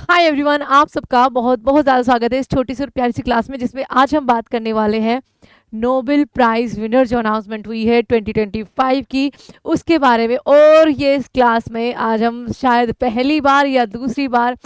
Hi everyone, आप सबका बहुत बहुत ज़्यादा स्वागत है इस छोटी सी और प्यारी सी क्लास में, जिसमें आज हम बात करने वाले हैं नोबेल प्राइज़ विनर जो अनाउंसमेंट हुई है 2025 की, उसके बारे में। और ये इस क्लास में आज हम शायद पहली बार या दूसरी बार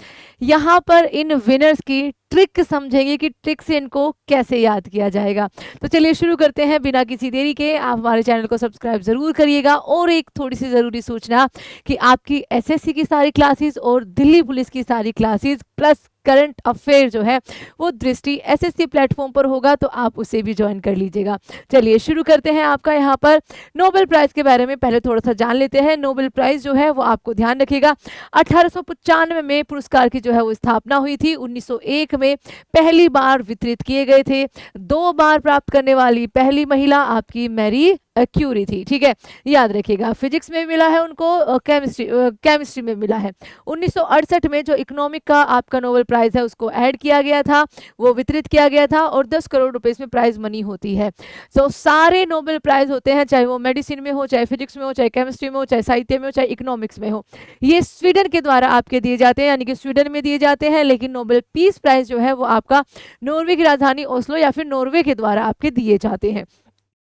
यहाँ पर इन विनर्स की ट्रिक समझेंगे कि ट्रिक से इनको कैसे याद किया जाएगा। तो चलिए शुरू करते हैं बिना किसी देरी के। आप हमारे चैनल को सब्सक्राइब ज़रूर करिएगा। और एक थोड़ी सी ज़रूरी सूचना कि आपकी एसएससी की सारी क्लासेस और दिल्ली पुलिस की सारी क्लासेस प्लस करंट अफेयर जो है वो दृष्टि एसएससी प्लेटफॉर्म पर होगा, तो आप उसे भी ज्वाइन कर लीजिएगा। चलिए शुरू करते हैं आपका यहाँ पर नोबेल प्राइज़ के बारे में पहले थोड़ा सा जान लेते हैं। नोबेल प्राइज़ जो है वो आपको ध्यान रखिएगा 1895 में पुरस्कार की जो है वो स्थापना हुई थी। 1901 में पहली बार वितरित किए गए थे। 2 बार प्राप्त करने वाली पहली महिला आपकी मैरी क्यूरी थी। ठीक है, याद रखिएगा। फिजिक्स में मिला है उनको, केमिस्ट्री में मिला है। 1968 में जो इकोनॉमिक का आपका नोबेल प्राइज़ है उसको ऐड किया गया था, वो वितरित किया गया था और 10 करोड़ रुपए इसमें प्राइज मनी होती है। तो सारे नोबेल प्राइज होते हैं, चाहे वो मेडिसिन में हो, चाहे फिजिक्स में हो, चाहे केमिस्ट्री में हो, चाहे साहित्य में हो, चाहे इकोनॉमिक्स में हो, ये स्वीडन के द्वारा आपके दिए जाते हैं, यानी कि स्वीडन में दिए जाते हैं। लेकिन नोबेल पीस प्राइज जो है वो आपका नॉर्वे की राजधानी ओस्लो या फिर नॉर्वे के द्वारा आपके दिए जाते हैं।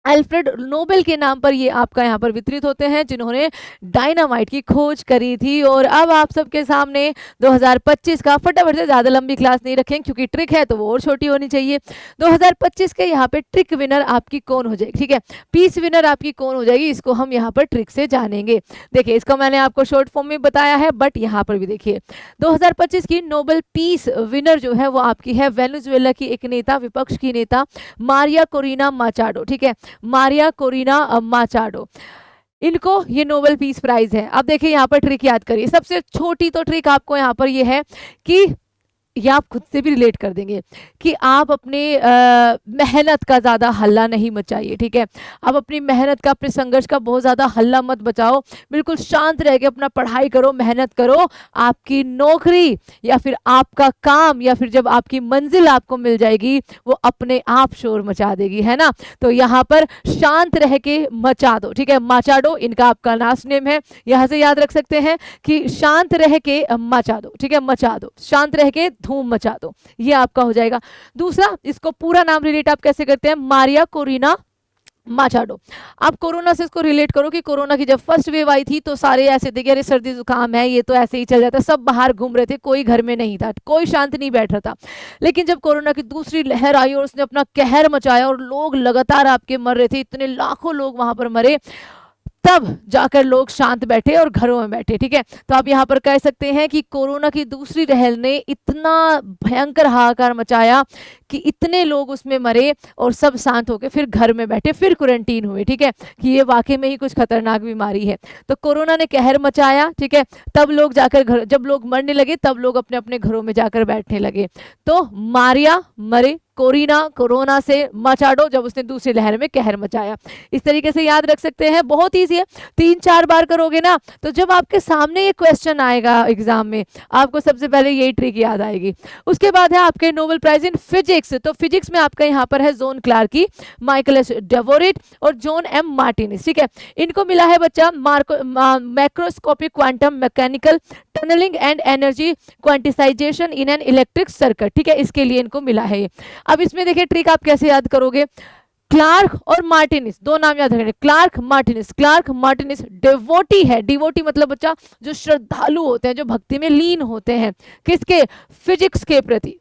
अल्फ्रेड नोबेल के नाम पर ये आपका यहाँ पर वितरित होते हैं, जिन्होंने डायनामाइट की खोज करी थी। और अब आप सबके सामने 2025 का, फटाफट से, ज़्यादा लंबी क्लास नहीं रखें क्योंकि ट्रिक है तो वो और छोटी होनी चाहिए। 2025 के यहाँ पे ट्रिक विनर आपकी कौन हो जाएगी, ठीक है, पीस विनर आपकी कौन हो जाएगी, इसको हम यहाँ पर ट्रिक से जानेंगे। देखिए, इसका मैंने आपको शॉर्ट फॉर्म में बताया है, बट यहाँ पर भी देखिए 2025 की नोबेल पीस विनर जो है वो आपकी है वेनेजुएला की एक नेता, विपक्ष की नेता मारिया कोरिना माचाडो। ठीक है, मारिया कोरिना माचाडो, इनको ये नोबेल पीस प्राइज है। अब देखिए यहाँ पर ट्रिक याद करिए। सबसे छोटी तो ट्रिक आपको यहाँ पर ये है कि ये आप खुद से भी रिलेट कर देंगे कि आप अपने मेहनत का ज़्यादा हल्ला नहीं मचाइए। ठीक है, आप अपनी मेहनत का, अपने संघर्ष का बहुत ज़्यादा हल्ला मत बचाओ। बिल्कुल शांत रह के अपना पढ़ाई करो, मेहनत करो। आपकी नौकरी या फिर आपका काम या फिर जब आपकी मंजिल आपको मिल जाएगी वो अपने आप शोर मचा देगी, है ना। तो यहाँ पर शांत रह के मचा दो। ठीक है, माचाडो इनका आपका लास्ट नेम है, यहाँ से याद रख सकते हैं कि शांत रह के मचा दो। ठीक है, मचा दो, शांत रह के धूम मचा दो, ये आपका हो जाएगा। दूसरा, इसको पूरा नाम रिलेट आप कैसे करते हैं, मारिया कोरिना माचाडो। आप कोरोना से इसको रिलेट करो कि कोरोना की जब फर्स्ट वेव आई थी तो सारे ऐसे थे कि अरे सर्दी जुकाम है, ये तो ऐसे ही चल जाता है, सब बाहर घूम रहे थे, कोई घर में नहीं था, कोई शांत नहीं बैठ रहा था। लेकिन जब कोरोना की दूसरी लहर आई और उसने अपना कहर मचाया और लोग लगातार आपके मर रहे थे, इतने लाखों लोग वहां पर मरे, तब जाकर लोग शांत बैठे और घरों में बैठे। ठीक है, तो आप यहाँ पर कह सकते हैं कि कोरोना की दूसरी लहर ने इतना भयंकर हाहाकार मचाया कि इतने लोग उसमें मरे और सब शांत होकर फिर घर में बैठे, फिर क्वारंटीन हुए। ठीक है, कि ये वाकई में ही कुछ खतरनाक बीमारी है। तो कोरोना ने कहर मचाया, ठीक है, तब लोग जाकर घर, जब लोग मरने लगे तब लोग अपने अपने घरों में जाकर बैठने लगे। तो मारिया मरे, कोरिना कोरोना से, माचाडो जब उसने दूसरी लहर में कहर मचाया। इस तरीके से याद रख सकते हैं, बहुत ईजी है। 3-4 बार करोगे ना तो जब आपके सामने ये क्वेश्चन आएगा एग्जाम में, आपको सबसे पहले यही ट्रिक याद आएगी। उसके बाद है आपके नोबेल प्राइज इन फिजिक्स। तो फिजिक्स में आपका यहाँ पर है जॉन क्लार्की, माइकल एस डेवोरेट और जॉन एम मार्टिनिस। ठीक है, इनको मिला है बच्चा macroscopic quantum mechanical tunnelling and energy quantisation in an electric circuit. ठीक है, इसके लिए इनको मिला है ये। अब इसमें देखिए ट्रिक आप कैसे याद करोगे, क्लार्क और मार्टिनिस, दो नाम याद रखना, Clark Martinis. Clark Martinis devotee है, डिवोटी मतलब बच्चा जो श्रद्धालु होते हैं, जो भक्ति में लीन होते हैं, किसके, फिजिक्स के प्रति।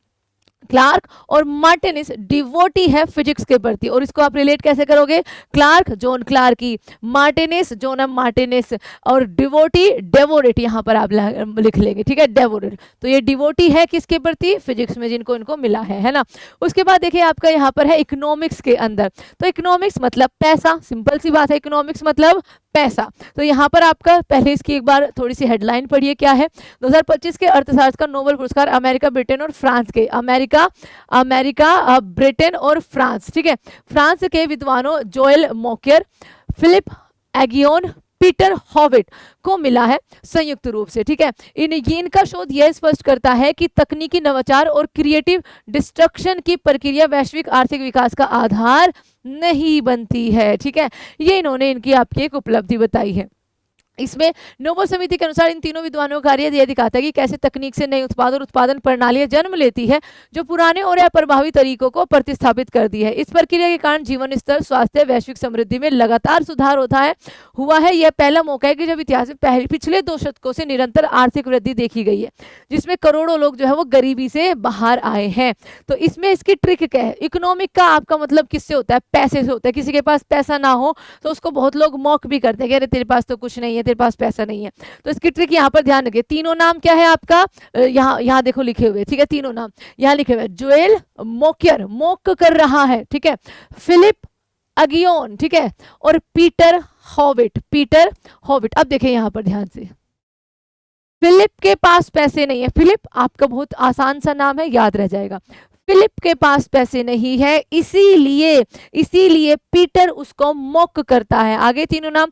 क्लार्क और मार्टिनिस डिवोटी है फिजिक्स के प्रति। और इसको आप रिलेट कैसे करोगे, Clarke John Clarke, Martinis John M Martinis और डिवोटी डेवोरेट, यहाँ पर आप लिख लेंगे। ठीक है, डेवोरेट, तो ये डिवोटी है किसके प्रति, फिजिक्स में, जिनको इनको मिला है ना। उसके बाद देखिए आपका यहाँ पर है इकोनॉमिक्स के अंदर। तो इकोनॉमिक्स मतलब पैसा, सिंपल सी बात है, इकोनॉमिक्स मतलब पैसा। तो यहाँ पर आपका पहले इसकी एक बार थोड़ी सी हेडलाइन पढ़िए क्या है। 2025 के अर्थशास्त्र का नोबेल पुरस्कार अमेरिका, ब्रिटेन और फ्रांस के, अमेरिका, ब्रिटेन और फ्रांस। ठीक है, फ्रांस के विद्वानों जोएल मोकेर, फिलिप एगियोन, पीटर हॉविट को मिला है संयुक्त रूप से। ठीक है, इनका शोध यह स्पष्ट करता है कि तकनीकी नवाचार और क्रिएटिव डिस्ट्रक्शन की प्रक्रिया वैश्विक आर्थिक विकास का आधार नहीं बनती है। ठीक है, ये इन्होंने इनकी आपकी एक उपलब्धि बताई है। इसमें नोबल समिति के अनुसार इन तीनों विद्वानों का कार्य यह दिखाता है कि कैसे तकनीक से नई उत्पाद और उत्पादन प्रणालियां जन्म लेती है जो पुराने और अप्रभावी तरीकों को प्रतिस्थापित करती है। इस प्रक्रिया के कारण जीवन स्तर, स्वास्थ्य, वैश्विक समृद्धि में लगातार सुधार हुआ है। यह पहला मौका है कि जब इतिहास में पिछले 2 दशकों से निरंतर आर्थिक वृद्धि देखी गई है, जिसमें करोड़ों लोग जो है वो गरीबी से बाहर आए हैं। तो इसमें इसकी ट्रिक क्या है? इकोनॉमिक का आपका मतलब किससे होता है? पैसे से होता है। किसी के पास पैसा ना हो तो उसको बहुत लोग मॉक भी करते हैं कि अरे तेरे पास तो कुछ नहीं है, तेरे पास पैसा नहीं है। तो इसकी ट्रिक यहाँ पर ध्यान रखिए। तीनों नाम क्या है आपका? यहाँ देखो लिखे हुए, ठीक है, तीनों नाम यहाँ लिखे हुए। जोएल मोकियर, मोक कर रहा है, ठीक है, फिलिप अगियोन, ठीक है, और पीटर हॉविट, पीटर हॉविट। अब देखिए यहाँ पर ध्यान से, फिलिप के पास पैसे नहीं है। फिलिप आपका बहुत आसान सा नाम है, याद रह जाएगा। फिलिप के पास पैसे नहीं है, इसीलिए पीटर उसको मॉक करता है। आगे तीनों नाम,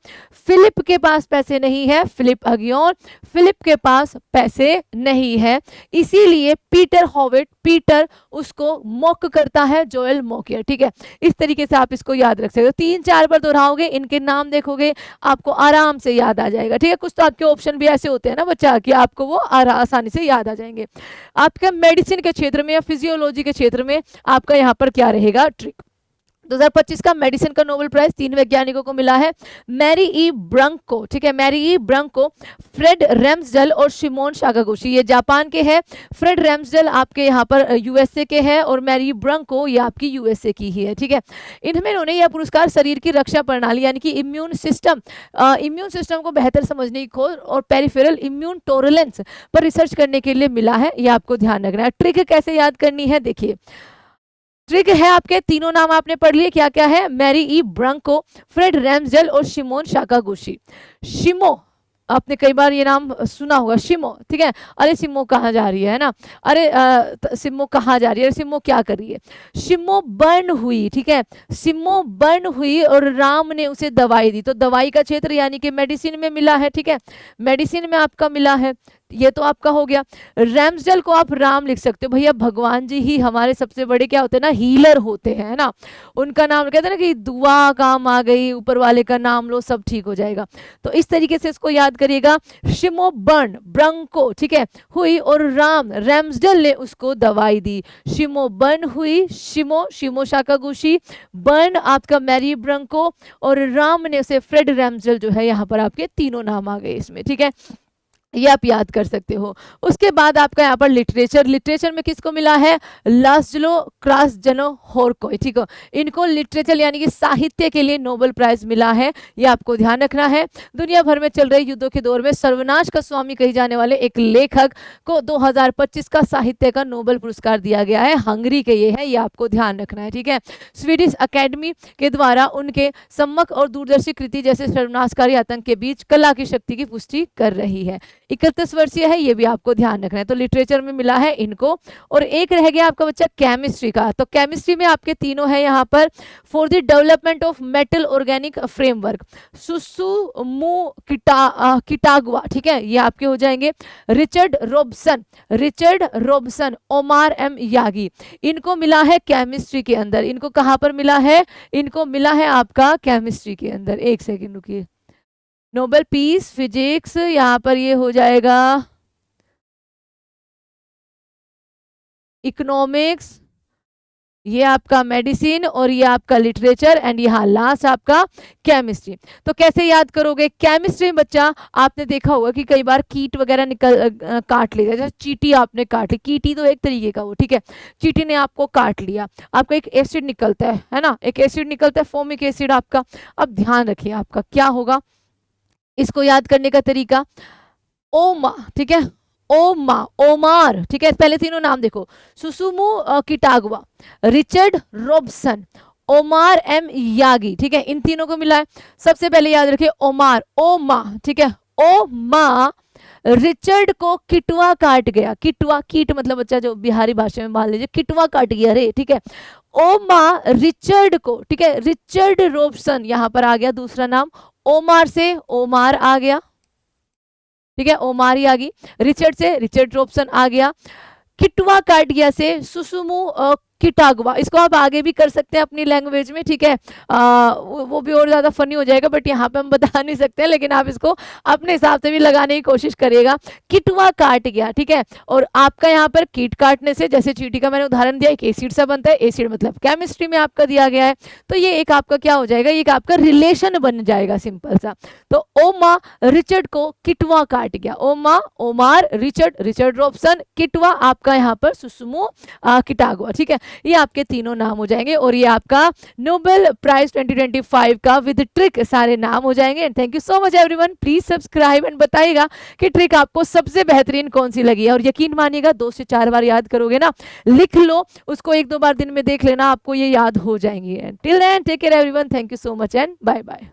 फिलिप के पास पैसे नहीं है, फिलिप अगियोन, फिलिप के पास पैसे नहीं है, इसीलिए पीटर हॉविट, पीटर उसको मॉक करता है, जोएल मोकियर, ठीक है। इस तरीके से आप इसको याद रख सकते हो। 3-4 बार दोहराओगे, इनके नाम देखोगे, आपको आराम से याद आ जाएगा, ठीक है। कुछ तो आपके ऑप्शन भी ऐसे होते हैं ना बच्चा कि आपको वो आसानी से याद आ जाएंगे। आपका मेडिसिन के क्षेत्र में या फिजियोलॉजी के क्षेत्र में आपका यहाँ पर क्या रहेगा ट्रिक? 2025 का मेडिसिन का नोबेल प्राइज 3 वैज्ञानिकों को मिला है। मैरी ई ब्रंको, ठीक है, मैरी ई ब्रंको, फ्रेड रैम्सडेल और शिमोन साकागुची, ये जापान के हैं। फ्रेड रैम्सडेल आपके यहाँ पर यूएसए के हैं और मैरी ब्रंको ये आपकी यूएसए की ही है, ठीक है। इन्होंने यह पुरस्कार शरीर की रक्षा प्रणाली यानी कि इम्यून सिस्टम को बेहतर समझने की खोज और पेरिफेरल इम्यून टॉलरेंस पर रिसर्च करने के लिए मिला है। ये आपको ध्यान रखना है। ट्रिक कैसे याद करनी है? देखिए, ट्रिक है आपके तीनों नाम आपने पढ़ लिए, क्या क्या है? मैरी ई ब्रंको, फ्रेड रैम्सडेल और शिमोन साकागुची। शिमो आपने कई बार ये नाम सुना होगा, शिमो, ठीक है। अरे सिमो कहाँ जा रही है ना? अरे सिमो कहाँ जा रही है? सिमो क्या कर रही है? शिमो बर्न हुई, ठीक है, सिमो बर्न हुई और राम ने उसे दवाई दी। तो दवाई का क्षेत्र यानी कि मेडिसिन में मिला है, ठीक है, मेडिसिन में आपका मिला है। ये तो आपका हो गया। रैम्सडेल को आप राम लिख सकते हो, भैया भगवान जी ही हमारे सबसे बड़े क्या होते हैं ना, हीलर होते हैं ना। उनका नाम कहते हैं ना कि दुआ काम आ गई, ऊपर वाले का नाम लो सब ठीक हो जाएगा। तो इस तरीके से इसको याद करिएगा। शिमो बर्न, ब्रंको, ठीक है, हुई और राम, रैम्सडेल ने उसको दवाई दी। शिमो बर्न हुई, शिमो साकागुची, बर्न आपका मैरी ब्रंको और राम ने उसे फ्रेड रैम्सडेल जो है यहाँ पर आपके तीनों नाम आ गए इसमें, ठीक है। ये आप याद कर सकते हो। उसके बाद आपका यहाँ पर लिटरेचर में किसको मिला है? लास्लो क्रासजनो होरकोय, ठीक है, इनको लिटरेचर यानी कि साहित्य के लिए नोबेल प्राइज मिला है। ये आपको ध्यान रखना है। दुनिया भर में चल रहे युद्धों के दौर में सर्वनाश का स्वामी कहे जाने वाले एक लेखक को 2025 का साहित्य का नोबेल पुरस्कार दिया गया है। हंगरी के ये है, ये आपको ध्यान रखना है, ठीक है। स्वीडिश अकेडमी के द्वारा उनके सम्मक और दूरदर्शी कृति जैसे सर्वनाशकारी आतंक के बीच कला की शक्ति की पुष्टि कर रही है। 31 वर्षीय है, ये भी आपको ध्यान रखना है। तो लिटरेचर में मिला है इनको। और एक रह गया आपका बच्चा केमिस्ट्री का। तो केमिस्ट्री में आपके तीनों है यहाँ पर। For the development of metal organic framework, Susumu Kitagawa, ठीक है, ये आपके हो जाएंगे। Richard Robson, Omar M Yaghi, इनको मिला है केमिस्ट्री के अंदर। इनको कहाँ पर मिला है? इनको मिला है आपका केमिस्ट्री के अंदर। एक सेकेंड रुकिए। नोबेल पीस फिजिक्स यहाँ पर ये हो जाएगा इकोनॉमिक्स, ये आपका मेडिसिन और ये आपका लिटरेचर एंड यहाँ लास्ट आपका केमिस्ट्री। तो कैसे याद करोगे? केमिस्ट्री बच्चा आपने देखा होगा कि कई बार कीट वगैरह काट लेता है। जैसे चींटी आपने काट ली, कीटी तो एक तरीके का वो, ठीक है, चींटी ने आपको काट लिया, आपका एक एसिड निकलता है ना, एक एसिड निकलता है, फोमिक एसिड आपका। अब ध्यान रखिए आपका क्या होगा इसको याद करने का तरीका। ओमा, ठीक है, ओमार, ठीक है, पहले तीनों नाम देखो। Susumu Kitagawa, Richard Robson, Omar M Yaghi, ठीक है, इन तीनों को मिला है। सबसे पहले याद रखिए ओमार, ओमा, ठीक है, ओमा। रिचर्ड को किटवा काट गया। किटवा, कीट मतलब बच्चा जो बिहारी भाषा में मान लीजिए, किटवा काट गया रे, ठीक है। ओमा रिचर्ड को, ठीक है, रिचर्ड रॉबसन यहाँ पर आ गया दूसरा नाम। ओमार से ओमार आ गया, ठीक है, ओमार ही आ गई। रिचर्ड से रिचर्ड रॉबसन आ गया। किटवा काट गया से सुसुमु किटागवा, इसको आप आगे भी कर सकते हैं अपनी लैंग्वेज में, ठीक है, वो भी और ज़्यादा फनी हो जाएगा, बट यहाँ पे हम बता नहीं सकते हैं, लेकिन आप इसको अपने हिसाब से भी लगाने की कोशिश करिएगा। किटवा काट गया, ठीक है, और आपका यहाँ पर कीट काटने से, जैसे चींटी का मैंने उदाहरण दिया, एक एसिड सा बनता है, एसिड मतलब केमिस्ट्री में आपका दिया गया है, तो ये एक आपका क्या हो जाएगा, एक आपका रिलेशन बन जाएगा सिंपल सा। तो ओमा रिचर्ड को किटवा काट गया, ओमा ओमार, रिचर्ड रिचर्ड रॉबसन, किटवा आपका यहाँ पर सुसुमु किटागवा, ठीक है, ये आपके तीनों नाम हो जाएंगे और ये आपका नोबेल प्राइज 2025 का विद ट्रिक सारे नाम हो जाएंगे। And thank you so much everyone, please subscribe and बताइएगा कि ट्रिक आपको सबसे बेहतरीन कौन सी लगी है, और यकीन मानिएगा 2 से 4 बार याद करोगे ना, लिख लो उसको, 1-2 बार दिन में देख लेना, आपको ये याद हो जाएंगी। Till then take care everyone, thank you so much and bye bye.